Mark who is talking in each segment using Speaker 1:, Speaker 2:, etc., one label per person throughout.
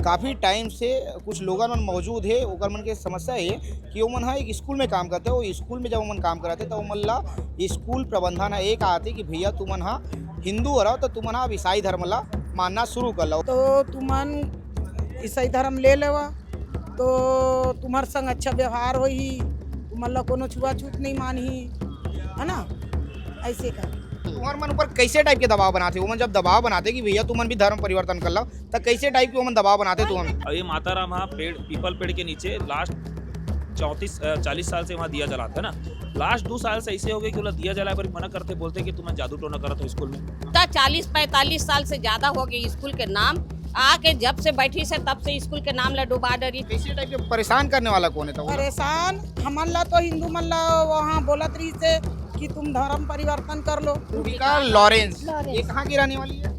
Speaker 1: काफ़ी टाइम से कुछ लोगन मन मौजूद है ओकर मन के समस्या ये कि वो मन हा एक स्कूल में काम करते। वो स्कूल में जब मन काम कराते तो मन ला स्कूल प्रबंधन है एक आते कि भैया तुमन हा हिंदू हो तो तुमन हा ईसाई धर्म ला मानना शुरू कर लो।
Speaker 2: तो तुमन ईसाई धर्म ले लेवा तो तुम्हार संग अच्छा व्यवहार होही, तुमन ला कोनो छुआछूत नहीं मानही, है ना। ऐसे कर
Speaker 1: तुम्हारे मन ऊपर कैसे टाइप के दबाव बनाते? वो मन जब दबाव बनाते कि भैया तुमन भी धर्म परिवर्तन कर लो तो कैसे टाइप के वो मन दबाव बनाते तुमन?
Speaker 3: अब ये माता राम वहाँ पीपल पेड़ के नीचे लास्ट 40 साल से वहाँ दिया जलाता है ना। लास्ट 2 साल से ऐसे हो गए कि बोला दिया जलाए पर मना करते, बोलते कि तुम्हें जादू टोना करा तो स्कूल में।
Speaker 4: 40-45 साल से ज्यादा हो गई स्कूल के नाम आके जब से बैठी से तब से स्कूल के नाम ला डुबा डरी।
Speaker 1: कैसे टाइप के परेशान करने वाला कौन है? तो
Speaker 2: परेशान हमन ला तो हिंदू मन ला वहाँ बोलत रही से कि तुम धर्म परिवर्तन कर लो।
Speaker 1: रूबिका लॉरेंस ये कहाँ की रहने वाली है?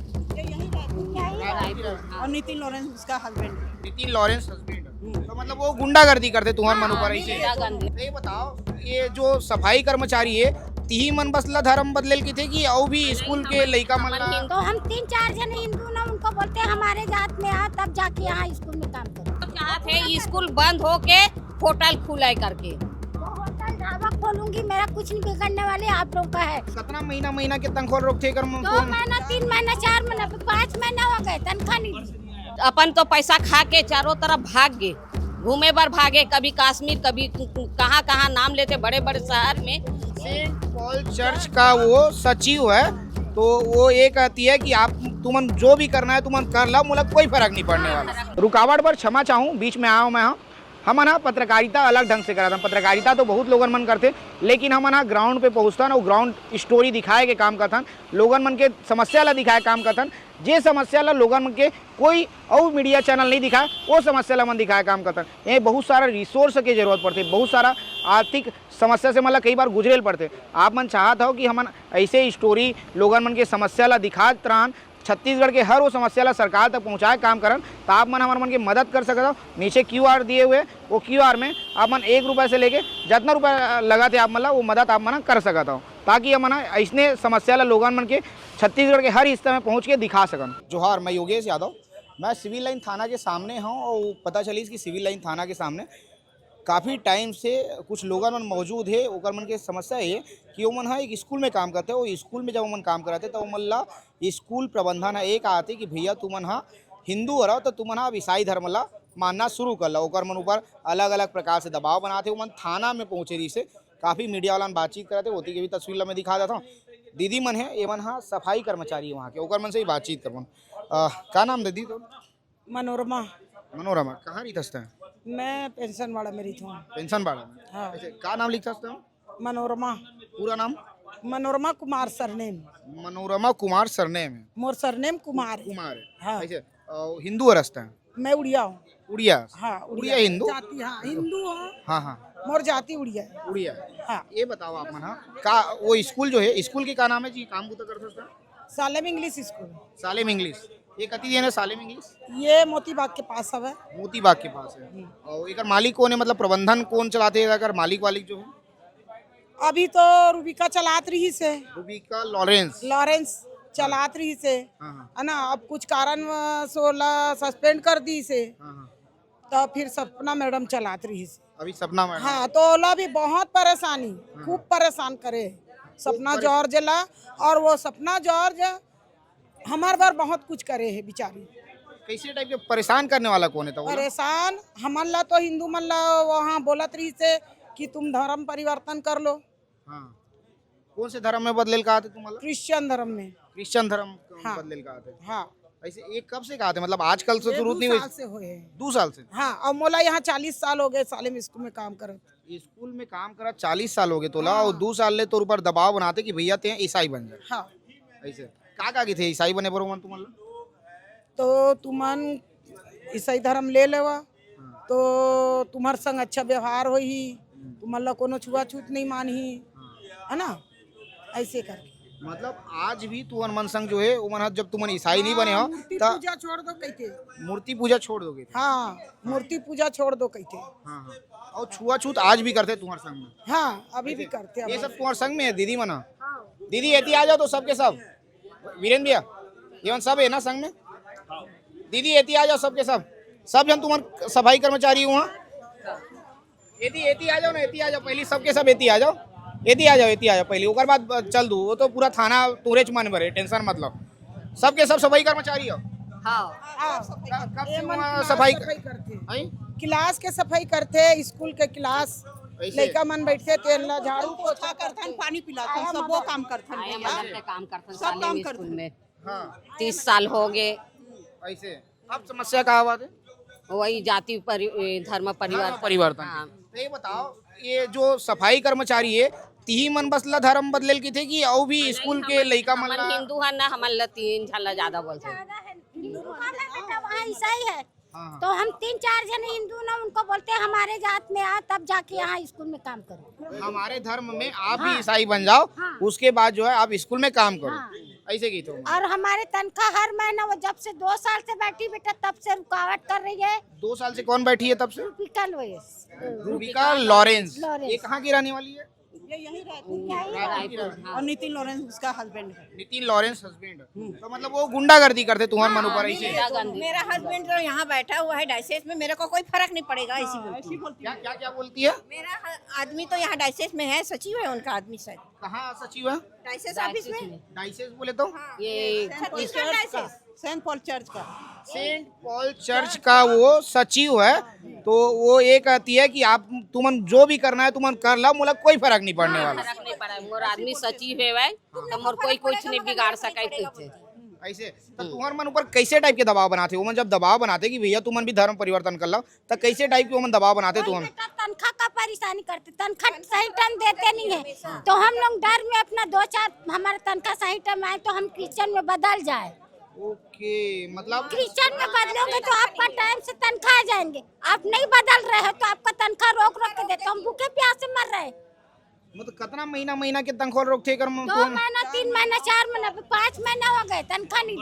Speaker 2: और नितिन लॉरेंस उसका हस्बैंड।
Speaker 1: Nitin Lawrence husband. तो मतलब वो गुंडागर्दी करते तुम्हारे मन ऊपर ऐसे?
Speaker 4: गुंडागर्दी।
Speaker 1: ये बताओ ये जो सफाई कर्मचारी है तिही मन बसला धर्म बदलेल की थे कि और भी स्कूल के लड़का मन ला?
Speaker 5: तो हम 3-4 जन हिंदू ना उनको बोलते हैं हमारे जात में आ तब जाके यहाँ स्कूल में काम करो।
Speaker 4: चाहते हैं स्कूल बंद होके होटल खुले करके।
Speaker 5: तो होटल ढाबा खोलूंगी, मेरा कुछ नहीं बिगड़ने वाले, आप लोग का है।
Speaker 1: कितना महीना के तनख्वाह रोकते कर
Speaker 5: 2 महीना 3 महीना 4 महीना 5 महीना हो गए तनख्वाह नहीं दी।
Speaker 4: अपन तो पैसा खा के चारों तरफ भाग गए, घूमे बार भागे, कभी कश्मीर कभी कहाँ कहाँ नाम लेते बड़े बड़े शहर में।
Speaker 1: सेंट पॉल चर्च का वो सचिव है तो वो ये कहती है कि आप तुमन जो भी करना है तुमन कर लो, मुझे कोई फर्क नहीं पड़ने वाला। रुकावट पर क्षमा चाहूँ, बीच में आया हूँ मैं। हम ना पत्रकारिता अलग ढंग से करा था। पत्रकारिता तो बहुत लोगन मन करते लेकिन हम ना ग्राउंड पे पहुँचता ना, वो ग्राउंड स्टोरी दिखाए के काम करता, लोगन मन के समस्या ला दिखाए काम करता। जे समस्या ला लोगन मन के कोई और मीडिया चैनल नहीं दिखाए वो समस्या ला मन दिखाए काम करता। ये बहुत सारा रिसोर्स की जरूरत पड़ती, बहुत सारा आर्थिक समस्या से मतलब कई बार गुजरेल पड़ते। आप मन चाहत हो कि हम ऐसे स्टोरी लोगन मन के समस्या ला दिखात रहन, छत्तीसगढ़ के हर वो समस्या ला सरकार तक पहुँचाए काम करन, तो आप मन हमारे मन की मदद कर सकते हो। नीचे QR दिए हुए वो QR में आप मन 1 रुपये से लेके जितना रुपया लगाते आप मतलब वो मदद आप मन कर सकता हो, ताकि हम ऐसने समस्या ला लोगन मन के छत्तीसगढ़ के हर हिस्से में पहुँच के दिखा सकन। जोहार, मैं योगेश यादव, मैं सिविल लाइन थाना के सामने हूँ और पता चली कि सिविल लाइन थाना के सामने काफ़ी टाइम से कुछ लोगन मन मौजूद है ओकर मन के समस्या ये कि वो मन हा एक स्कूल में काम करते। वो स्कूल में जब मन काम कराते तो मन ला स्कूल प्रबंधन है एक आते कि भैया तुमन हा हिंदू हो तो तुमन हा ईसाई धर्म ला मानना शुरू कर लो। ओकर मन ऊपर अलग अलग प्रकार से दबाव बनाते। वो मन थाना में पहुँचे रही से काफ़ी मीडिया वाला बातचीत कराते होती की भी तस्वीर मैं दिखा देता हूँ। दीदी मन है ये मन हा सफाई कर्मचारी वहाँ के, ओकर मन से ही बातचीत कर। क्या नाम दीदी? तो
Speaker 2: मनोरमा।
Speaker 1: मनोरमा कहाँ रही था?
Speaker 2: मैं पेंशन वाला मेरी थी।
Speaker 1: पेंशन वाला में?
Speaker 2: हाँ।
Speaker 1: क्या नाम लिखता है?
Speaker 2: मनोरमा।
Speaker 1: पूरा नाम?
Speaker 2: मनोरमा कुमार सरनेम।
Speaker 1: मनोरमा कुमार सरनेम है?
Speaker 2: मोर सरनेम कुमार है।
Speaker 1: कुमार है।
Speaker 2: हाँ।
Speaker 1: ऐसे हिंदू रस्ता है?
Speaker 2: मैं उड़िया हूँ।
Speaker 1: उड़िया?
Speaker 2: हाँ
Speaker 1: उड़िया हिंदू?
Speaker 2: जाति, हाँ हिंदू हूँ।
Speaker 1: हाँ हाँ
Speaker 2: मोर जाति उड़िया है।
Speaker 1: उड़िया।
Speaker 2: हाँ।
Speaker 1: ये बताओ आप मन का वो स्कूल जो है स्कूल की क्या नाम है जी? काम बुता कर सकता?
Speaker 2: Salem English school.
Speaker 1: Salem English. ये कती देन है सालेम इंग्लिश?
Speaker 2: ये मोती बाग के पास है।
Speaker 1: मोती बाग के पास है। और एक मालिक कौन है, मतलब प्रबंधन कौन चलाते हैं? अगर मालिक वालिक जो है
Speaker 2: अभी तो रूबिका चलात रही से।
Speaker 1: रूबिका लॉरेंस
Speaker 2: चलात रही से,
Speaker 1: हाँ
Speaker 2: है ना। अब कुछ कारण सोला सस्पेंड कर दी से,
Speaker 1: हाँ।
Speaker 2: तो फिर सपना मैडम चलात रही से।
Speaker 1: अभी सपना मैडम?
Speaker 2: हाँ, तो ओला भी बहुत परेशानी, खूब परेशान करे सपना जॉर्ज ला। और वो सपना जॉर्ज हमारे बार बहुत कुछ करे है बेचारी।
Speaker 1: कैसे टाइप के परेशान करने वाला कौन है? तो
Speaker 2: परेशान हमन ला तो हिंदू मन ला वहाँ बोलत रही से कि तुम धर्म परिवर्तन कर लो।
Speaker 1: हाँ। कौन से धर्म में बदलेल का आते तुम्हारा?
Speaker 2: क्रिश्चियन धर्म में।
Speaker 1: क्रिश्चियन धर्म
Speaker 2: हाँ।
Speaker 1: बदलेल का आते?
Speaker 2: हाँ।
Speaker 1: ऐसे एक कब से कहा थे, मतलब आजकल से शुरू नहीं
Speaker 2: 2
Speaker 1: हुई?
Speaker 2: साल से हुए हैं।
Speaker 1: 2 साल से?
Speaker 2: हाँ, और मोला यहाँ 40 साल हो गए सालेम स्कूल में काम करत।
Speaker 1: स्कूल में काम करा 40 साल हो गए तोला। और 2 साल ले तोर ऊपर दबाव बनाते कि भैया ते ईसाई बन जाए।
Speaker 2: हाँ।
Speaker 1: ऐसे का की थे ईसाई बने पर मन तुम्हारा?
Speaker 2: तो तुमन ईसाई धर्म ले लेवा तो तुम्हार संग अच्छा व्यवहार होही, तुमन ला कोनो छुआछूत नहीं मानही, है ना। ऐसे कर
Speaker 1: मतलब आज भी तू मन संग जो है वो मन जब तुम ईसाई नहीं बने हो
Speaker 2: मूर्ति
Speaker 1: तो
Speaker 2: पूजा छोड़ दो कहते।
Speaker 1: मूर्ति पूजा छोड़ दोगे?
Speaker 2: हाँ, मूर्ति पूजा छोड़ दो कहते।
Speaker 1: हाँ हाँ। और छुआछूत आज भी करते तुम्हारे संग में?
Speaker 2: हाँ, अभी भी करते हैं।
Speaker 1: ये सब तुम्हारे संग में है दीदी मना? दीदी एती आ जाओ तो सबके सब। वीरेंद्र भैया ये सब है ना संग में? दीदी एती आ जाओ सबके सब। सब जन तुम्हारे सफाई कर्मचारी हुआ एती एती आ जाओ ना, एती आ जाओ पहले, सबके सब एती आ जाओ, एती आ जाओ, एती आ जाओ पहले, ओकर बाद चल दू। वो तो पूरा थाना तोरे च मन भरे, टेंशन मतलब। सबके सब सफाई कर्मचारी हो।
Speaker 4: हाँ
Speaker 1: कब से
Speaker 2: एमन
Speaker 1: वहाँ
Speaker 2: क्लास
Speaker 1: सफाई
Speaker 2: करते
Speaker 1: हैं?
Speaker 2: क्लास के सफाई करते, स्कूल के क्लास
Speaker 1: ऐसे?
Speaker 2: लड़का मन बैठते तेल ला झाड़ू
Speaker 6: पोछा करथन, पानी पिलाथन, सबो काम करथन
Speaker 4: आया
Speaker 6: भैया।
Speaker 4: मदद के काम करते
Speaker 6: सब काम
Speaker 4: साले
Speaker 6: करते
Speaker 4: स्कूल में
Speaker 1: हाँ
Speaker 4: 30 साल हो गए।
Speaker 1: ऐसे। अब समस्या का बात है?
Speaker 4: वही जाति धर्म परिवार
Speaker 1: परिवर्तन।
Speaker 4: हाँ।
Speaker 1: तो ये बताओ, ये जो सफाई कर्मचारी है ती मन बस ला धर्म बदलेल की थे कि और भी स्कूल के लड़का मन
Speaker 4: हमन
Speaker 1: ला?
Speaker 4: हिंदू है ना, हमन ला 3 झन ज्यादा बोलते हैं।
Speaker 5: बेटा वहाँ ईसाई है,
Speaker 1: हाँ।
Speaker 5: तो हम 3-4 जन हिंदू ना, उनको बोलते हैं हमारे जात में आ, तब जाके यहाँ स्कूल में काम करो।
Speaker 1: हमारे धर्म में आप भी ईसाई बन जाओ, उसके बाद जो है आप स्कूल में काम करो, ऐसे की तो।
Speaker 5: और हमारे तनख्वाह हर महीना, वो जब से 2 साल से बैठी बेटा तब से रुकावट कर रही है।
Speaker 1: 2 साल से कौन बैठी है तब से?
Speaker 5: रूबिका
Speaker 1: लॉरेंस।
Speaker 5: लॉरेंस।
Speaker 1: ये कहाँ की रहने वाली है?
Speaker 6: ये यही रहती और नितिन लॉरेंस उसका हस्बैंड है।
Speaker 1: Nitin Lawrence husband. तो मतलब वो गुंडागर्दी करते तुम्हारे मन ऊपर ऐसे?
Speaker 6: मेरा हस्बैंड जो यहाँ बैठा हुआ है डायसेस में, मेरे को कोई फर्क नहीं पड़ेगा ऐसी बोलती है।
Speaker 1: क्या क्या बोलती है?
Speaker 6: मेरा आदमी तो यहाँ डायसेस में है, सचिव है उनका आदमी शायद
Speaker 1: कहाँ सचिव है?
Speaker 6: डायसेस ऑफिस में।
Speaker 1: डाइसेस बोले तो?
Speaker 4: ये
Speaker 6: Chhattisgarh diocese Saint Paul church का।
Speaker 1: सेंट पॉल चर्च का वो सचिव है। तो वो ये कहती है कि आप तुमन जो भी करना है तुमन कर लो, मुझे कोई फर्क नहीं पड़ने वाला।
Speaker 4: फर्क नहीं पड़ा, मोर आदमी सचिव है भाई, तो मोर कोई कुछ नहीं बिगाड़ सके कुछ।
Speaker 1: ऐसे तो तुम्हारे मन ऊपर कैसे टाइप के दबाव बनाते हो? जब दबाव बनाते कि भैया तुमन भी धर्म परिवर्तन कर लो, तो कैसे टाइप के वो दबाव बनाते तुम?
Speaker 5: बेटा तनख्वाह का परेशानी करते, तनख्वाह सही टाइम देते नहीं है, तो हम लोग डर में अपना 2-4 हमारा तनख्वाह सही टाइम आए तो हम क्रिश्चियन में बदल जाए।
Speaker 1: ओके, मतलब
Speaker 5: क्रिश्चियन में बदलोगे तो आपका टाइम से तनख्वाह आ जाएंगे। आप नहीं बदल रहे हो तो आपका तनख्वाह रोक के देते, हम भूखे प्यासे मर रहे।
Speaker 1: मतलब कितना महीना के तनख्वाह रोकते कर
Speaker 5: 2 महीना, 3 महीना, 4 महीना, 5 महीना हो गए तनख्वाह नहीं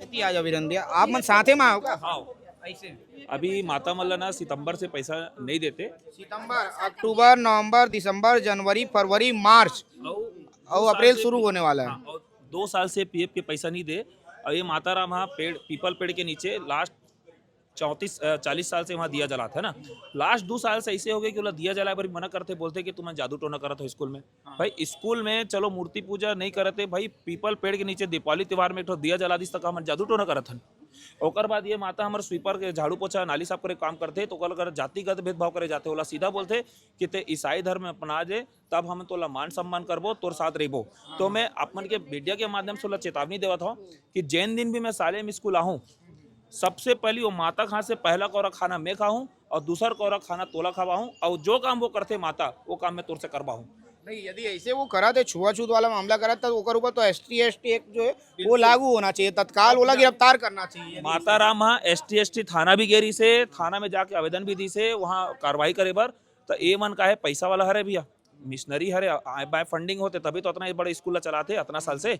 Speaker 5: दी।
Speaker 1: आ जाओ वीरेंद्र, आप मन साथे में आओ का?
Speaker 3: हाँ
Speaker 1: ऐसे
Speaker 3: अभी माता मल्ला ना सितंबर से पैसा नहीं देते
Speaker 1: सितंबर, अक्टूबर, नवंबर, दिसंबर, जनवरी, फरवरी, मार्च और अप्रैल शुरू होने वाला है।
Speaker 3: और 2 साल से पीएफ के पैसा नहीं दे। और ये माता राम वहाँ पीपल पेड़ के नीचे लास्ट 40 साल से वहाँ दिया जलाता है ना। लास्ट 2 साल से ऐसे हो गए कि बोला दिया जलाए पर मना करते, बोलते कि तुम्हें जादू टोना करत हो स्कूल में। भाई स्कूल में चलो मूर्ति पूजा नहीं करते, भाई पीपल पेड़ के नीचे दीपावली त्योहार में एक ठो दिया जला दिस तक हम जादू टोना करत हन। ओकर बाद ये माता हमारे स्वीपर के झाड़ू पोछा नाली साफ करे काम करते, तो कल जातिगत भेदभाव करे जाते, बोला सीधा बोलते कि ते ईसाई धर्म में अपना जे तब हम तोला मान सम्मान करबो, तोर साथ रहबो। तो मैं अपन के मीडिया के माध्यम से चेतावनी देवत हूँ कि जैन दिन भी मैं साले में स्कूल आहूँ, सबसे पहली वो माता खां से पहला कौरा खाना मैं खाऊं और दूसरा कौरा खाना तोला खवाऊं, और जो काम वो करते माता वो काम मैं तोर से करवाऊं।
Speaker 1: नहीं, यदि ऐसे वो करा थे छुआछूत वाला मामला करा तो ओकर ऊपर तो ST एक्ट जो है वो लागू होना चाहिए, तत्काल वाला गिरफ्तार करना चाहिए।
Speaker 3: माता राम वहाँ ST थाना भी गेरी से, थाना में जाके आवेदन भी दी से वहाँ कार्रवाई करे बर। तो ए मन का है पैसा वाला हरे भैया, मिशनरी हरे, बाय फंडिंग होते तभी तो इतना बड़े स्कूल चलाते इतना साल से।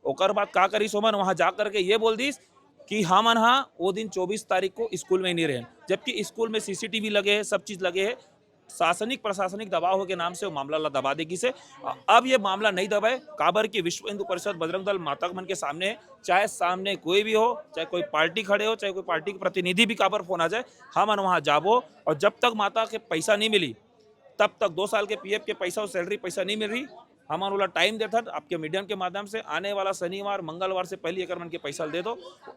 Speaker 3: ओकर बाद का करी सोमन वहाँ जा करके ये बोल दीस कि हम हाँ वो दिन 24 तारीख को स्कूल में ही नहीं रहे, जबकि स्कूल में CCTV लगे है, सब चीज़ लगे है। शासनिक प्रशासनिक दबाव के नाम से वो मामला ला दबा देगी से। अब ये मामला नहीं दबाए, काबर की विश्व हिंदू परिषद बजरंग दल माता मन के सामने, चाहे सामने कोई भी हो, चाहे कोई पार्टी खड़े हो, चाहे कोई पार्टी के प्रतिनिधि भी काबर फोन आ जाए, हम वहाँ जाबो। और जब तक माता के पैसा नहीं मिली तब तक 2 साल के PF के पैसा और सैलरी पैसा नहीं मिल रही, हमारा वाला टाइम देता आपके मीडियम के माध्यम से आने वाला शनिवार मंगलवार से पहले एक मन के पैसा दे दो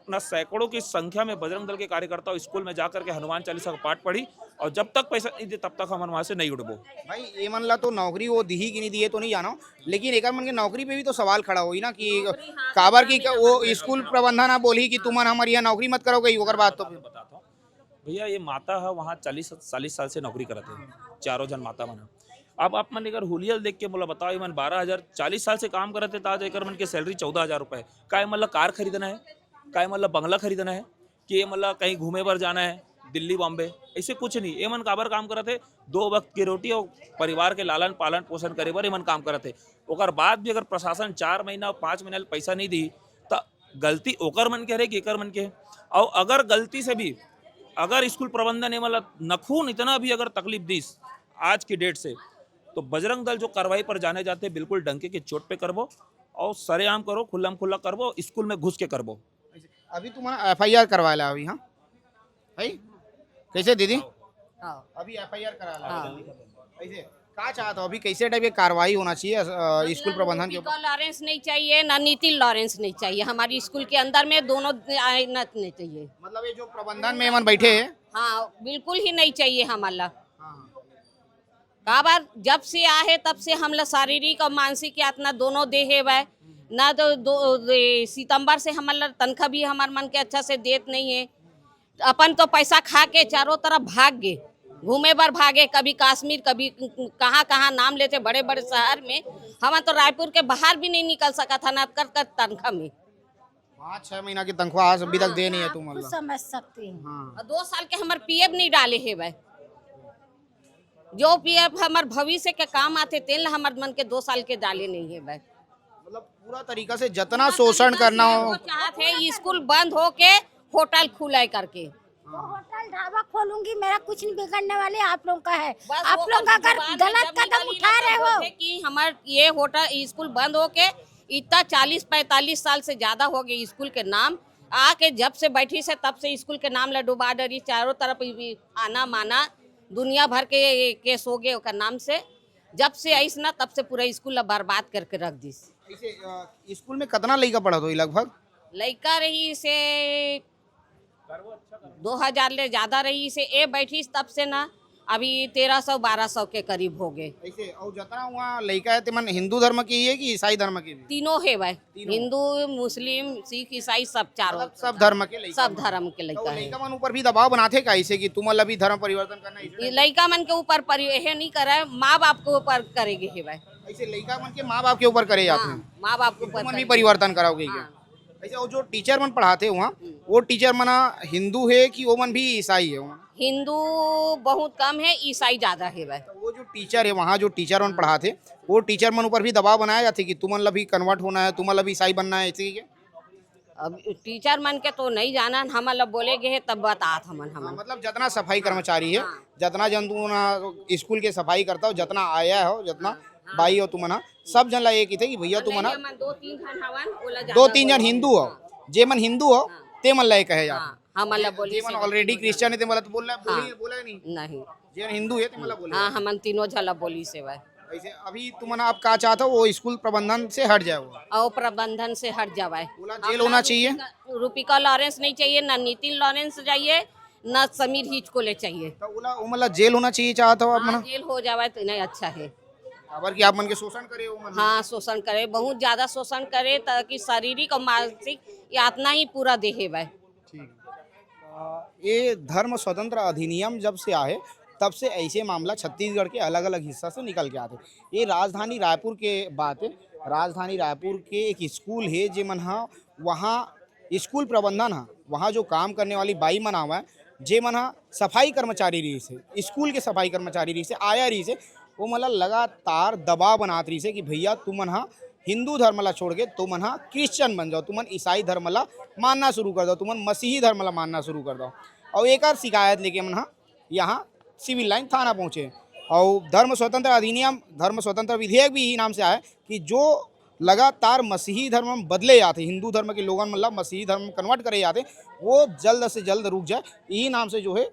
Speaker 3: ना। सैकड़ों की संख्या में बजरंग दल के कार्यकर्ता स्कूल में जाकर के हनुमान चालीसा का पाठ पढ़ी, और जब तक पैसा नहीं दे तब तक हम वहाँ से नहीं उठबो।
Speaker 1: भाई ये मन ला तो नौकरी वो दी की नहीं दी है तो नहीं जाना, लेकिन एक मन के नौकरी पे भी तो सवाल खड़ा हुई ना कि काबर की वो स्कूल प्रबंधन बोली कि तुम हमारी यहाँ नौकरी मत करोगे, ओकर बात तो
Speaker 3: बताता हूँ भैया, ये माता है वहाँ 40 साल से नौकरी करते हैं, चारों जन माता मन। अब आप मन अगर हुलियल देख के बोला बताओ, मन 12,000 40 साल से काम करते ताज एक मन के सैलरी 14,000 रुपये। काय मतलब कार खरीदना है, काय मतलब बंगला खरीदना है, कि ये मतलब कहीं घूमे पर जाना है दिल्ली बॉम्बे, ऐसे कुछ नहीं। ये मन काबर काम करते, 2 वक्त की रोटी और परिवार के लालन पालन पोषण करे बर मन काम करते। ओकर बाद भी अगर प्रशासन 4 महीना और 5 महीना पैसा नहीं दी तो गलती ओकर मन के रहे कि एकर मन के। और अगर गलती से भी अगर स्कूल प्रबंधन मतलब नखून इतना भी अगर तकलीफ दी आज की डेट से, तो बजरंग दल जो कार्रवाई पर जाने जाते बिल्कुल डंके की चोट पे करबो और सरेआम करो, खुल्लम खुल्ला करबो, स्कूल में घुस के करबो।
Speaker 1: अभी तुम्हारा FIR करवाया अभी? हाँ, है कैसे दीदी
Speaker 4: हाँ।
Speaker 1: अभी FIR करा ला कैसे क्या चाहता हो अभी कैसे टाइप की कार्रवाई होना चाहिए स्कूल प्रबंधन के ऊपर
Speaker 4: रूपिका लॉरेंस नहीं चाहिए ना नितिन लॉरेंस नहीं चाहिए, हमारी स्कूल के अंदर में दोनों आना नहीं चाहिए।
Speaker 1: मतलब ये जो प्रबंधन में मन बैठे हैं
Speaker 4: हाँ बिल्कुल ही नहीं चाहिए हमारा। का बार जब से आए तब से हम लोग शारीरिक और मानसिक यातना दोनों देहे वह ना तो सितंबर से हमारा तनख्वाह भी हमारे मन के अच्छा से देत नहीं है। अपन तो पैसा खा के चारों तरफ भाग गए, घूमे बार भागे, कभी कश्मीर कभी कहाँ कहाँ नाम लेते बड़े बड़े शहर में। हम तो रायपुर के बाहर भी नहीं निकल सका था ना कर तनख्वाह में।
Speaker 1: 5-6 महीना की तनख्वाह आज अभी तक दे नहीं है तुम
Speaker 5: कुछ समझ सकती हूँ।
Speaker 4: और 2 साल के हमारे PF नहीं डाले है भाई, जो PF हमारे भविष्य के काम आते तेल हमारे मन के 2 साल के डाले नहीं है भाई।
Speaker 1: मतलब पूरा तरीका से जितना शोषण करना हो
Speaker 4: चाहते हैं स्कूल बंद हो के होटल खुला करके।
Speaker 5: होटल ढाबा खोलूंगी, मेरा कुछ नहीं बिगड़ने वाले, आप लोग का है।
Speaker 4: बस
Speaker 5: आप
Speaker 4: वो
Speaker 5: लोग
Speaker 4: कल
Speaker 5: अगर
Speaker 4: जुबान में
Speaker 5: गलत
Speaker 4: जब
Speaker 5: कदम
Speaker 4: निकली
Speaker 5: उठा
Speaker 4: ना
Speaker 5: रहे
Speaker 4: तो
Speaker 5: हो
Speaker 4: बोलते कि हमारे ये होटल स्कूल बंद हो के इतना 40-45 साल से ज्यादा हो गए स्कूल के नाम आके जब से बैठी से तब से स्कूल के नाम ला डुबा डरी, चारों तरफ आना माना दुनिया भर के केस हो गए ओकर नाम से। जब से आईस ना तब से पूरा स्कूल बर्बाद करके रख दी।
Speaker 1: ऐसे स्कूल में कितना लड़का पढ़ा तो लगभग
Speaker 4: लड़का रही से 2000 ले ज्यादा रही से ए बैठी तब से ना अभी 1300-1200 के करीब हो गए।
Speaker 1: ऐसे और जितना वहाँ लड़का है मन हिंदू धर्म की है कि ईसाई धर्म की भी
Speaker 4: तीनों है भाई, हिंदू मुस्लिम सिख ईसाई सब चारों,
Speaker 1: मतलब सब धर्म के लड़का
Speaker 4: सब धर्म के
Speaker 1: तो
Speaker 4: लड़का है।
Speaker 1: लड़का मन ऊपर भी दबाव बनाते का ऐसे कि तुम अभी धर्म परिवर्तन करना है
Speaker 4: ये लड़का मन के ऊपर ये नहीं कर रहा है, माँ बाप के ऊपर करेंगे है भाई।
Speaker 1: ऐसे लड़का मन के माँ बाप के ऊपर करे जाते हैं
Speaker 4: हाँ, माँ बाप के
Speaker 1: तुम
Speaker 4: ऊपर
Speaker 1: भी परिवर्तन कराओगे क्या ऐसे और जो टीचर मन पढ़ाते वहाँ वो टीचर मना हिंदू है कि वो मन भी ईसाई है वहाँ
Speaker 4: हिंदू बहुत कम है, ईसाई ज्यादा है भाई।
Speaker 1: तो वो जो टीचर है वहाँ जो टीचर मन पढ़ाते वो टीचर मन ऊपर भी दबाव बनाया जाते कि तुम भी कन्वर्ट होना है, तुम भी ईसाई बनना है ऐसे ही क्या?
Speaker 4: अब टीचर मन के तो नहीं जाना, हम लोग बोलेगे है तब बतात हमन
Speaker 1: मतलब जितना सफाई कर्मचारी है जितना जन तुम स्कूल के सफाई करता हो जितना आया हो जितना भाई हो तुम सब जन ला एक ही थे कि भैया तुम 2-3 जन हिंदू हो जे मन हिंदू हो ते मन ला कहे जाते
Speaker 4: हम लोग बोली
Speaker 1: जे मन ऑलरेडी क्रिश्चियन है ते मतलब बोल रहा है बोला ही नहीं
Speaker 4: नहीं।
Speaker 1: जे मन हिंदू है ते मतलब बोले
Speaker 4: हाँ हमन तीनों झला बोली से भाई।
Speaker 1: ऐसे अभी तुम आप क्या चाहते हो वो स्कूल प्रबंधन से हट जाए वो
Speaker 4: और प्रबंधन से हट जावाए।
Speaker 1: बोला जेल होना चाहिए
Speaker 4: रूपिका लॉरेंस नहीं चाहिए, ना नितिन लॉरेंस चाहिए, ना समीर हिच को ले चाहिए।
Speaker 1: तो बोला वो मतलब जेल होना चाहिए चाहता हो आप
Speaker 4: हाँ,
Speaker 1: मना
Speaker 4: जेल हो जावे तो नहीं अच्छा है।
Speaker 1: अबर कि आप मन के शोषण करे हो मन
Speaker 4: हाँ शोषण करे, बहुत ज्यादा शोषण करे ताकि शारीरिक और मानसिक यातना ही पूरा देहे भाई।
Speaker 1: ये धर्म स्वतंत्र अधिनियम जब से आए तब से ऐसे मामला छत्तीसगढ़ के अलग अलग हिस्सा से निकल के आते। ये राजधानी रायपुर के बात है, राजधानी रायपुर के एक स्कूल है जे मन हा वहाँ स्कूल प्रबंधन हा वहाँ जो काम करने वाली बाई मन हुआ है जे मन हा सफाई कर्मचारी रही से स्कूल के सफाई कर्मचारी रही से आया रही से वो मतलब लगातार दबाव बनात रही से कि भैया तुमन हा हिंदू धर्म ला छोड़ के तुमन हा क्रिश्चियन बन जाओ, तुमन ईसाई धर्म ला मानना शुरू कर दो, तुमन मसीही धर्म ला मानना शुरू कर दो। और एक और शिकायत लेके मन हा यहाँ सिविल लाइन थाना पहुँचे और धर्म स्वतंत्र अधिनियम धर्म स्वतंत्र विधेयक भी यही नाम से आया कि जो लगातार मसीही धर्म में बदले जाते हिंदू धर्म के लोगों मतलब मसीही धर्म में कन्वर्ट करे जाते वो जल्द से जल्द रुक जाए। यही नाम से जो है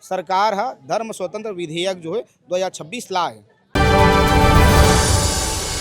Speaker 1: सरकार है धर्म स्वतंत्र विधेयक जो है 2026 ला है।